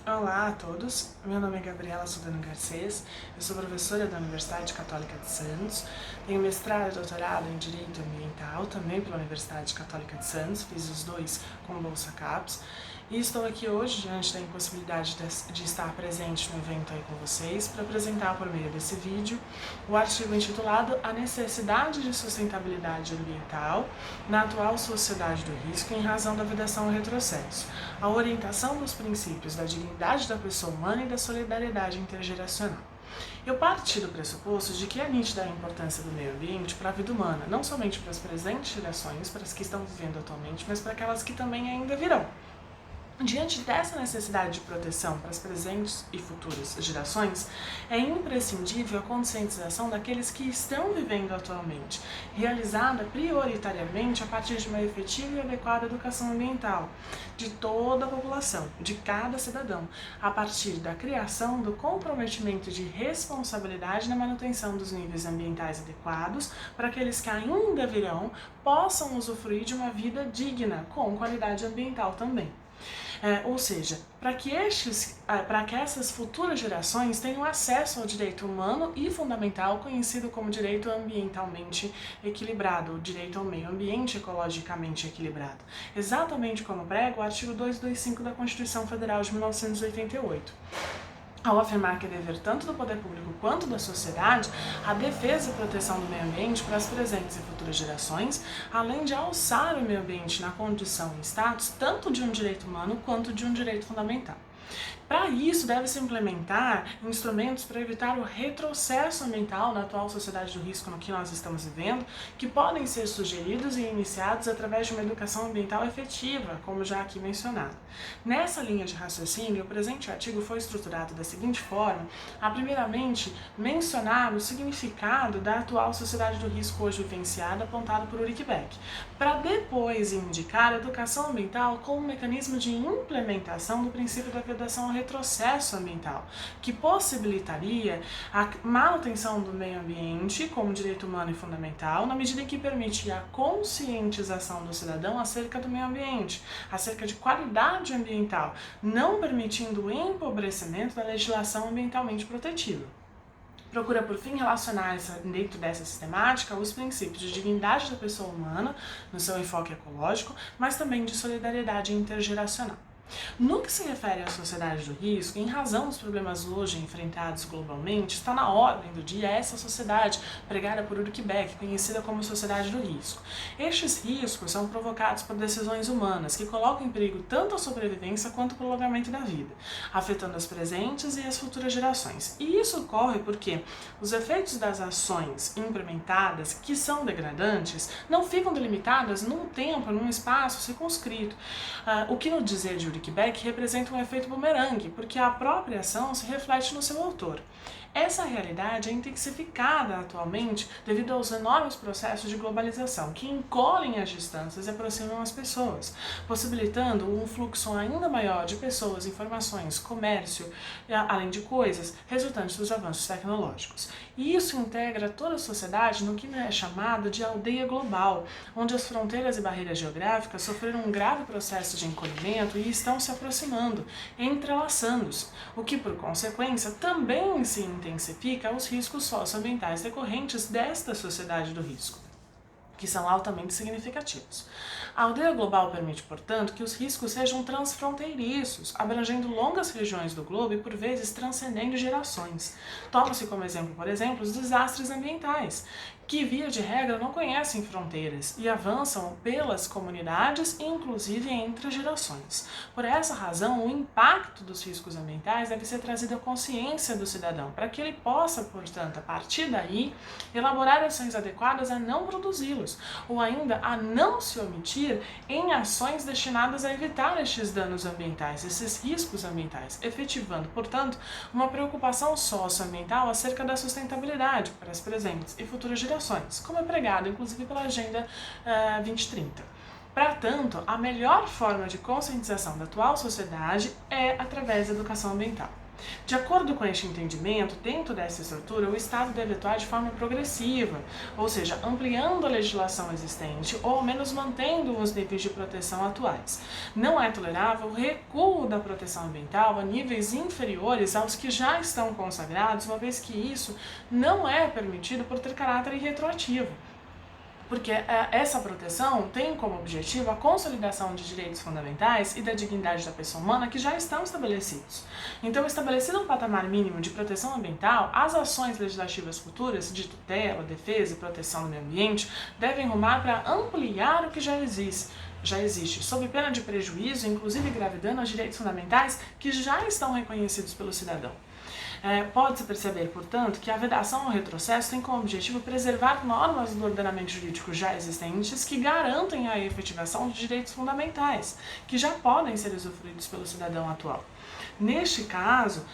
Olá a todos, meu nome é Gabriela Sudano Garcês, eu sou professora da Universidade Católica de Santos, tenho mestrado e doutorado em Direito Ambiental, também pela Universidade Católica de Santos, fiz os dois com bolsa CAPES, e estou aqui hoje diante da impossibilidade de estar presente no evento aí com vocês para apresentar por meio desse vídeo o artigo intitulado A Necessidade de Sustentabilidade Ambiental na Atual Sociedade do Risco em razão da vedação ao retrocesso, a orientação dos princípios da dignidade da pessoa humana e da solidariedade intergeracional. Eu parti do pressuposto de que é nítida a importância do meio ambiente para a vida humana, não somente para as presentes gerações, para as que estão vivendo atualmente, mas para aquelas que também ainda virão. Diante dessa necessidade de proteção para as presentes e futuras gerações, é imprescindível a conscientização daqueles que estão vivendo atualmente, realizada prioritariamente a partir de uma efetiva e adequada educação ambiental de toda a população, de cada cidadão, a partir da criação do comprometimento de responsabilidade na manutenção dos níveis ambientais adequados para aqueles que ainda virão possam usufruir de uma vida digna, com qualidade ambiental também. Ou seja, para que essas futuras gerações tenham acesso ao direito humano e fundamental conhecido como direito ambientalmente equilibrado, o direito ao meio ambiente ecologicamente equilibrado, exatamente como prega o artigo 225 da Constituição Federal de 1988. Ao afirmar que é dever tanto do poder público quanto da sociedade a defesa e proteção do meio ambiente para as presentes e futuras gerações, além de alçar o meio ambiente na condição e status tanto de um direito humano quanto de um direito fundamental. Para isso, deve-se implementar instrumentos para evitar o retrocesso ambiental na atual sociedade do risco no que nós estamos vivendo, que podem ser sugeridos e iniciados através de uma educação ambiental efetiva, como já aqui mencionado. Nessa linha de raciocínio, o presente artigo foi estruturado da seguinte forma, a primeiramente mencionar o significado da atual sociedade do risco hoje vivenciada, apontado por Ulrich Beck, para depois indicar a educação ambiental como um mecanismo de implementação do princípio da vedação ao retrocesso ambiental, que possibilitaria a manutenção do meio ambiente como direito humano e fundamental, na medida em que permite a conscientização do cidadão acerca do meio ambiente, acerca de qualidade ambiental, não permitindo o empobrecimento da legislação ambientalmente protetiva. Procura, por fim, relacionar dentro dessa sistemática os princípios de dignidade da pessoa humana, no seu enfoque ecológico, mas também de solidariedade intergeracional. No que se refere à sociedade do risco, em razão dos problemas hoje enfrentados globalmente, está na ordem do dia essa sociedade, pregada por Ulrich Beck, conhecida como sociedade do risco. Estes riscos são provocados por decisões humanas, que colocam em perigo tanto a sobrevivência quanto o prolongamento da vida, afetando as presentes e as futuras gerações. E isso ocorre porque os efeitos das ações implementadas, que são degradantes, não ficam delimitadas num tempo, num espaço circunscrito. O que no dizer de Ulrich Beck representa um efeito bumerangue, porque a própria ação se reflete no seu autor. Essa realidade é intensificada atualmente devido aos enormes processos de globalização que encolhem as distâncias e aproximam as pessoas, possibilitando um fluxo ainda maior de pessoas, informações, comércio, além de coisas, resultantes dos avanços tecnológicos. E isso integra toda a sociedade no que é chamado de aldeia global, onde as fronteiras e barreiras geográficas sofreram um grave processo de encolhimento e estão se aproximando, entrelaçando-se, o que, por consequência, também se intensifica os riscos socioambientais decorrentes desta sociedade do risco, que são altamente significativos. A aldeia global permite, portanto, que os riscos sejam transfronteiriços, abrangendo longas regiões do globo e, por vezes, transcendendo gerações. Toma-se como exemplo, por exemplo, os desastres ambientais, que, via de regra, não conhecem fronteiras e avançam pelas comunidades, inclusive entre gerações. Por essa razão, o impacto dos riscos ambientais deve ser trazido à consciência do cidadão, para que ele possa, portanto, a partir daí, elaborar ações adequadas a não produzi-los, ou ainda a não se omitir em ações destinadas a evitar estes danos ambientais, esses riscos ambientais, efetivando, portanto, uma preocupação socioambiental acerca da sustentabilidade para as presentes e futuras gerações, como é pregado, inclusive, pela Agenda 2030. Para tanto, a melhor forma de conscientização da atual sociedade é através da educação ambiental. De acordo com este entendimento, dentro dessa estrutura, o Estado deve atuar de forma progressiva, ou seja, ampliando a legislação existente ou ao menos mantendo os níveis de proteção atuais. Não é tolerável o recuo da proteção ambiental a níveis inferiores aos que já estão consagrados, uma vez que isso não é permitido por ter caráter retroativo. Porque essa proteção tem como objetivo a consolidação de direitos fundamentais e da dignidade da pessoa humana que já estão estabelecidos. Então, estabelecido um patamar mínimo de proteção ambiental, as ações legislativas futuras de tutela, defesa e proteção do meio ambiente devem rumar para ampliar o que já existe, sob pena de prejuízo, inclusive grave dano aos direitos fundamentais que já estão reconhecidos pelo cidadão. Pode-se perceber, portanto, que a vedação ao retrocesso tem como objetivo preservar normas do ordenamento jurídico já existentes que garantem a efetivação de direitos fundamentais, que já podem ser usufruídos pelo cidadão atual. Neste caso,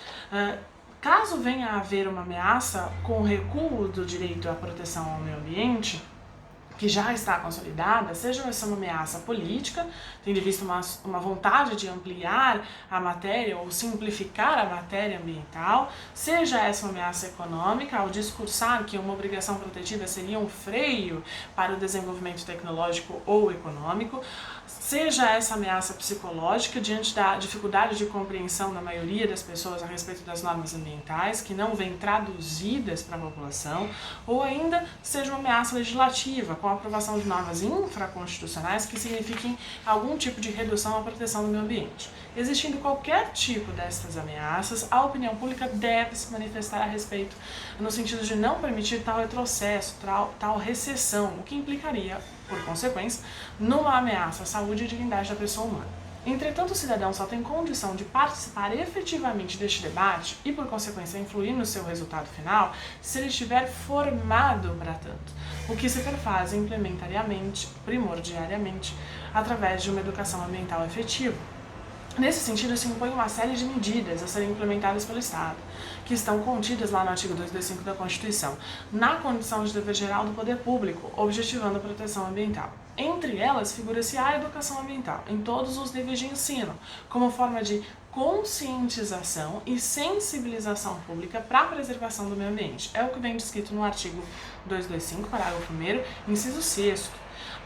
caso venha a haver uma ameaça com o recuo do direito à proteção ao meio ambiente, que já está consolidada, seja essa uma ameaça política, tendo visto uma vontade de ampliar a matéria ou simplificar a matéria ambiental, seja essa uma ameaça econômica, ao discursar que uma obrigação protetiva seria um freio para o desenvolvimento tecnológico ou econômico, seja essa ameaça psicológica diante da dificuldade de compreensão da maioria das pessoas a respeito das normas ambientais, que não vêm traduzidas para a população, ou ainda seja uma ameaça legislativa, com a aprovação de normas infraconstitucionais que signifiquem algum tipo de redução à proteção do meio ambiente. Existindo qualquer tipo dessas ameaças, a opinião pública deve se manifestar a respeito, no sentido de não permitir tal retrocesso, tal recessão, o que implicaria, por consequência, numa ameaça à saúde e dignidade da pessoa humana. Entretanto, o cidadão só tem condição de participar efetivamente deste debate e, por consequência, influir no seu resultado final se ele estiver formado para tanto, o que se perfaz implementariamente, primordiariamente, através de uma educação ambiental efetiva. Nesse sentido, se impõe uma série de medidas a serem implementadas pelo Estado, que estão contidas lá no artigo 225 da Constituição, na condição de dever geral do poder público, objetivando a proteção ambiental. Entre elas, figura-se a educação ambiental, em todos os níveis de ensino, como forma de conscientização e sensibilização pública para a preservação do meio ambiente. É o que vem descrito no artigo 225, parágrafo 1º, inciso 6º.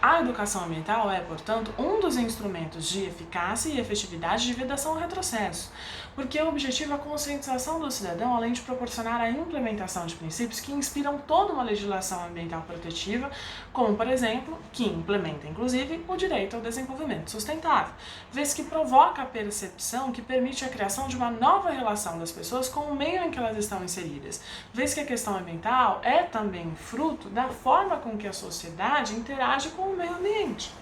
A educação ambiental é, portanto, um dos instrumentos de eficácia e efetividade de vedação ao retrocesso, porque objetiva a conscientização do cidadão, além de proporcionar a implementação de princípios que inspiram toda uma legislação ambiental protetiva, como, por exemplo, que implementa, inclusive, o direito ao desenvolvimento sustentável, vez que provoca a percepção que permite a criação de uma nova relação das pessoas com o meio em que elas estão inseridas, vez que a questão ambiental é também fruto da forma com que a sociedade interage com o meio ambiente.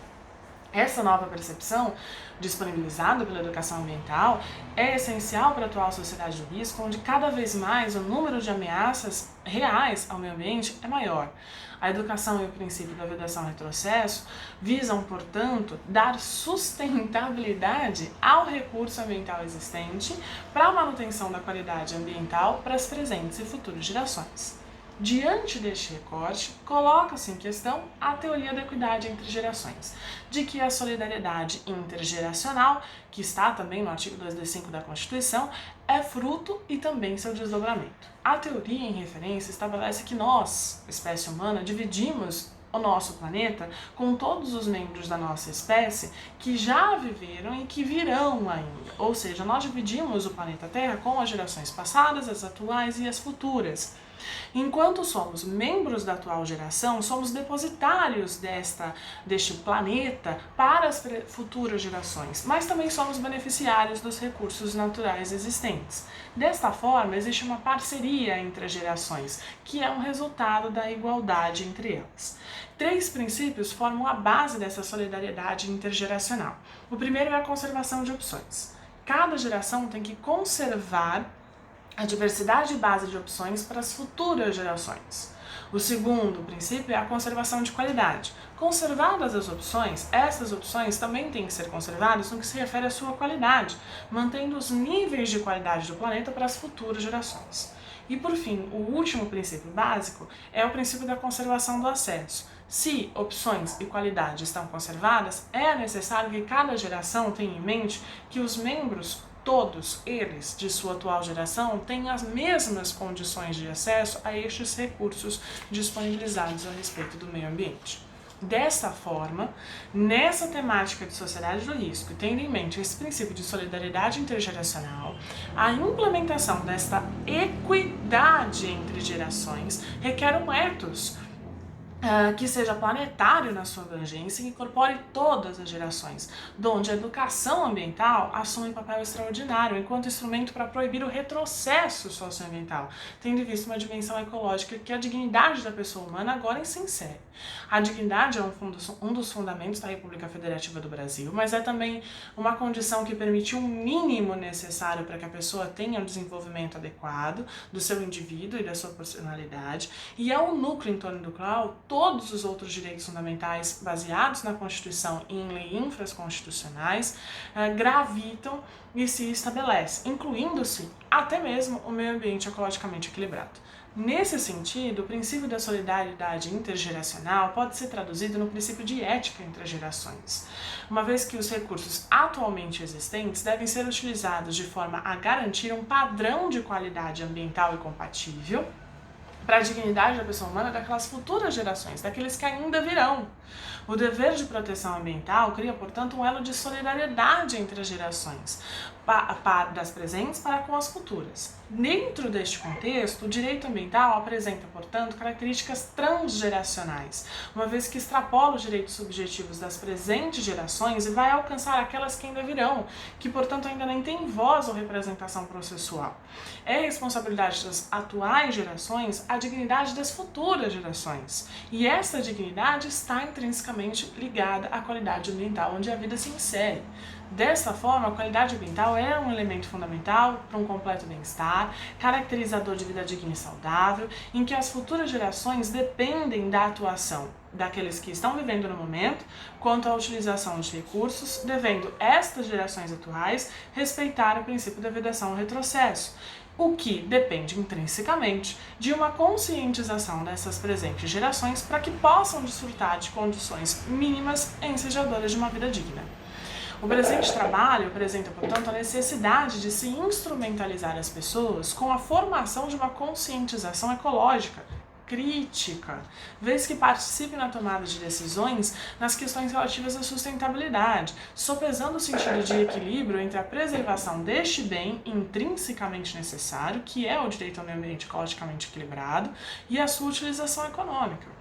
Essa nova percepção, disponibilizada pela educação ambiental, é essencial para a atual sociedade do risco, onde cada vez mais o número de ameaças reais ao meio ambiente é maior. A educação e o princípio da vedação ao retrocesso visam, portanto, dar sustentabilidade ao recurso ambiental existente para a manutenção da qualidade ambiental para as presentes e futuras gerações. Diante deste recorte, coloca-se em questão a teoria da equidade entre gerações, de que a solidariedade intergeracional, que está também no artigo 225 da Constituição, é fruto e também seu desdobramento. A teoria em referência estabelece que nós, espécie humana, dividimos o nosso planeta com todos os membros da nossa espécie que já viveram e que virão ainda. Ou seja, nós dividimos o planeta Terra com as gerações passadas, as atuais e as futuras. Enquanto somos membros da atual geração, somos depositários deste planeta para as futuras gerações, mas também somos beneficiários dos recursos naturais existentes. Desta forma, existe uma parceria entre as gerações, que é um resultado da igualdade entre elas. 3 princípios formam a base dessa solidariedade intergeracional. O primeiro é a conservação de opções. Cada geração tem que conservar a diversidade base de opções para as futuras gerações. O segundo princípio é a conservação de qualidade. Conservadas as opções, essas opções também têm que ser conservadas no que se refere à sua qualidade, mantendo os níveis de qualidade do planeta para as futuras gerações. E por fim, o último princípio básico é o princípio da conservação do acesso. Se opções e qualidade estão conservadas, é necessário que cada geração tenha em mente que os membros todos eles, de sua atual geração, têm as mesmas condições de acesso a estes recursos disponibilizados a respeito do meio ambiente. Dessa forma, nessa temática de sociedade do risco, e tendo em mente esse princípio de solidariedade intergeracional, a implementação desta equidade entre gerações requer um ethos que seja planetário na sua abrangência e incorpore todas as gerações, onde a educação ambiental assume um papel extraordinário enquanto instrumento para proibir o retrocesso socioambiental, tendo em vista uma dimensão ecológica que a dignidade da pessoa humana agora se insere. A dignidade é um dos fundamentos da República Federativa do Brasil, mas é também uma condição que permite o mínimo necessário para que a pessoa tenha o desenvolvimento adequado do seu indivíduo e da sua personalidade, e é o núcleo em torno do qual todos os outros direitos fundamentais baseados na Constituição e em leis infraconstitucionais gravitam e se estabelecem, incluindo-se até mesmo o meio ambiente ecologicamente equilibrado. Nesse sentido, o princípio da solidariedade intergeracional pode ser traduzido no princípio de ética entre as gerações, uma vez que os recursos atualmente existentes devem ser utilizados de forma a garantir um padrão de qualidade ambiental e compatível para a dignidade da pessoa humana daquelas futuras gerações, daqueles que ainda virão. O dever de proteção ambiental cria, portanto, um elo de solidariedade entre as gerações, das presentes para com as futuras. Dentro deste contexto, o direito ambiental apresenta, portanto, características transgeracionais, uma vez que extrapola os direitos subjetivos das presentes gerações e vai alcançar aquelas que ainda virão, que, portanto, ainda nem têm voz ou representação processual. É responsabilidade das atuais gerações a dignidade das futuras gerações, e essa dignidade está intrinsecamente ligada à qualidade ambiental onde a vida se insere. Dessa forma, a qualidade ambiental é um elemento fundamental para um completo bem-estar, caracterizador de vida digna e saudável, em que as futuras gerações dependem da atuação daqueles que estão vivendo no momento quanto à utilização de recursos, devendo estas gerações atuais respeitar o princípio da vedação ao retrocesso, o que depende intrinsecamente de uma conscientização dessas presentes gerações para que possam desfrutar de condições mínimas ensejadoras de uma vida digna. O presente trabalho apresenta, portanto, a necessidade de se instrumentalizar as pessoas com a formação de uma conscientização ecológica, crítica, vez que participe na tomada de decisões nas questões relativas à sustentabilidade, sopesando o sentido de equilíbrio entre a preservação deste bem intrinsecamente necessário, que é o direito ao meio ambiente ecologicamente equilibrado, e a sua utilização econômica.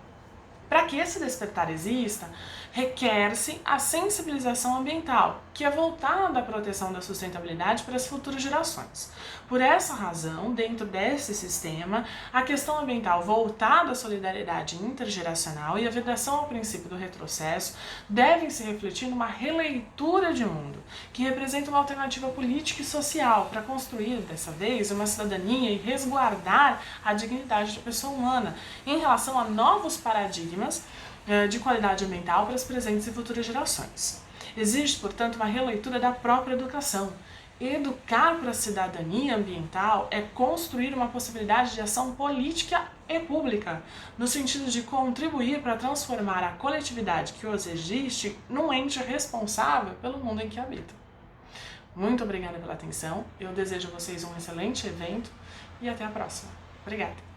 Para que esse despertar exista, requer-se a sensibilização ambiental, que é voltada à proteção da sustentabilidade para as futuras gerações. Por essa razão, dentro desse sistema, a questão ambiental voltada à solidariedade intergeracional e a vedação ao princípio do retrocesso devem se refletir numa releitura de mundo, que representa uma alternativa política e social para construir, dessa vez, uma cidadania e resguardar a dignidade da pessoa humana em relação a novos paradigmas de qualidade ambiental para as presentes e futuras gerações. Existe, portanto, uma releitura da própria educação. Educar para a cidadania ambiental é construir uma possibilidade de ação política e pública, no sentido de contribuir para transformar a coletividade que hoje existe num ente responsável pelo mundo em que habita. Muito obrigada pela atenção, eu desejo a vocês um excelente evento e até a próxima. Obrigada!